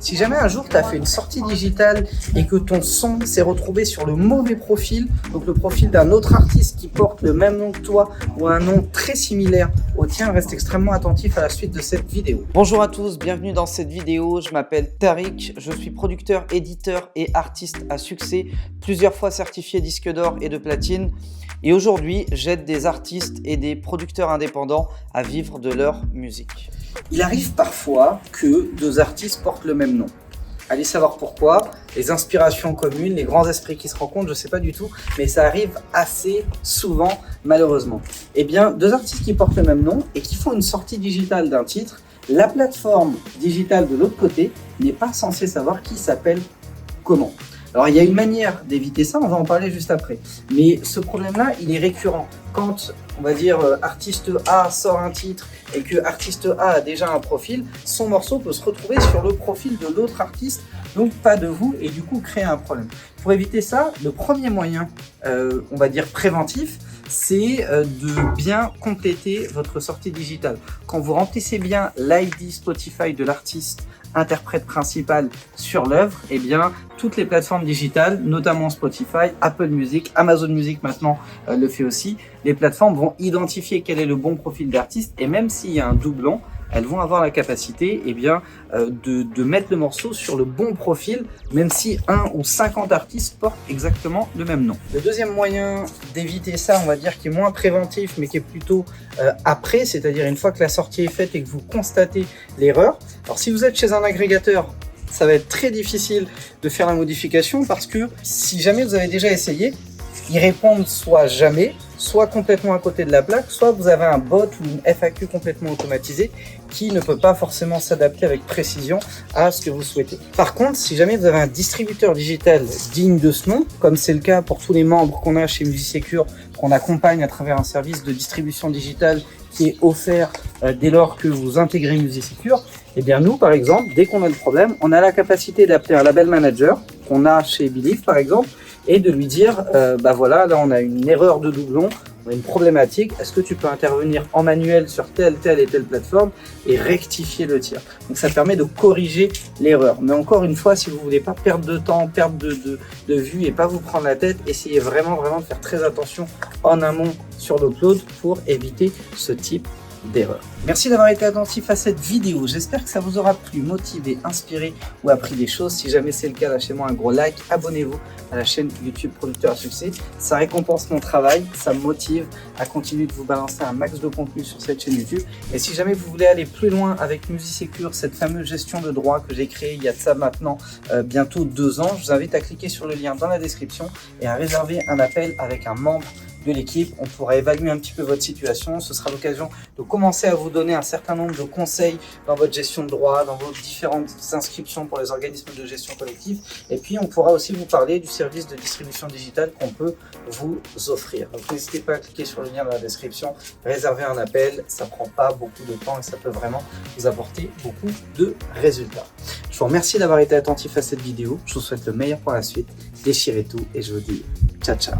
Si jamais un jour tu as fait une sortie digitale et que ton son s'est retrouvé sur le mauvais profil, donc le profil d'un autre artiste qui porte le même nom que toi ou un nom très similaire au tien, reste extrêmement attentif à la suite de cette vidéo. Bonjour à tous, bienvenue dans cette vidéo. Je m'appelle Tariq, je suis producteur, éditeur et artiste à succès, plusieurs fois certifié disque d'or et de platine. Et aujourd'hui, j'aide des artistes et des producteurs indépendants à vivre de leur musique. Il arrive parfois que deux artistes portent le même nom. Allez savoir pourquoi, les inspirations communes, les grands esprits qui se rencontrent, je ne sais pas du tout, mais ça arrive assez souvent, malheureusement. Eh bien, deux artistes qui portent le même nom et qui font une sortie digitale d'un titre, la plateforme digitale de l'autre côté n'est pas censée savoir qui s'appelle comment. Alors, il y a une manière d'éviter ça, on va en parler juste après. Mais ce problème-là, il est récurrent. Quand, on va dire, artiste A sort un titre et que artiste A a déjà un profil, son morceau peut se retrouver sur le profil de l'autre artiste, donc pas de vous, et du coup créer un problème. Pour éviter ça, le premier moyen, on va dire préventif, c'est de bien compléter votre sortie digitale. Quand vous remplissez bien l'ID Spotify de l'artiste interprète principal sur l'œuvre, eh bien toutes les plateformes digitales, notamment Spotify, Apple Music, Amazon Music maintenant le fait aussi, les plateformes vont identifier quel est le bon profil d'artiste et même s'il y a un doublon, elles vont avoir la capacité de mettre le morceau sur le bon profil, même si 1 ou 50 artistes portent exactement le même nom. Le deuxième moyen d'éviter ça, on va dire, qui est moins préventif, mais qui est plutôt après, c'est-à-dire une fois que la sortie est faite et que vous constatez l'erreur. Alors si vous êtes chez un agrégateur, ça va être très difficile de faire la modification parce que si jamais vous avez déjà essayé, ils répondent soit jamais, soit complètement à côté de la plaque, soit vous avez un bot ou une FAQ complètement automatisée qui ne peut pas forcément s'adapter avec précision à ce que vous souhaitez. Par contre, si jamais vous avez un distributeur digital digne de ce nom, comme c'est le cas pour tous les membres qu'on a chez MusiSecure, qu'on accompagne à travers un service de distribution digitale qui est offert dès lors que vous intégrez MusiSecure, eh bien nous, par exemple, dès qu'on a le problème, on a la capacité d'appeler un label manager qu'on a chez Believe, par exemple, et de lui dire, bah voilà, là on a une erreur de doublon, on a une problématique, est-ce que tu peux intervenir en manuel sur telle et telle plateforme et rectifier le tir. Donc ça permet de corriger l'erreur. Mais encore une fois, si vous ne voulez pas perdre de temps, perdre de vue et pas vous prendre la tête, essayez vraiment de faire très attention en amont sur l'upload pour éviter ce type d'erreur. Merci d'avoir été attentif à cette vidéo. J'espère que ça vous aura plu, motivé, inspiré ou appris des choses. Si jamais c'est le cas, lâchez-moi un gros like, abonnez-vous à la chaîne YouTube Producteur à Succès. Ça récompense mon travail, ça me motive à continuer de vous balancer un max de contenu sur cette chaîne YouTube. Et si jamais vous voulez aller plus loin avec MusiSecure, cette fameuse gestion de droits que j'ai créée il y a de ça maintenant bientôt 2 ans, je vous invite à cliquer sur le lien dans la description et à réserver un appel avec un membre de l'équipe. On pourra évaluer un petit peu votre situation. Ce sera l'occasion de commencer à vous donner un certain nombre de conseils dans votre gestion de droits, dans vos différentes inscriptions pour les organismes de gestion collective. Et puis, on pourra aussi vous parler du service de distribution digitale qu'on peut vous offrir. Donc, n'hésitez pas à cliquer sur le lien dans la description, réserver un appel. Ça prend pas beaucoup de temps et ça peut vraiment vous apporter beaucoup de résultats. Je vous remercie d'avoir été attentif à cette vidéo. Je vous souhaite le meilleur pour la suite. Déchirez tout et je vous dis ciao, ciao.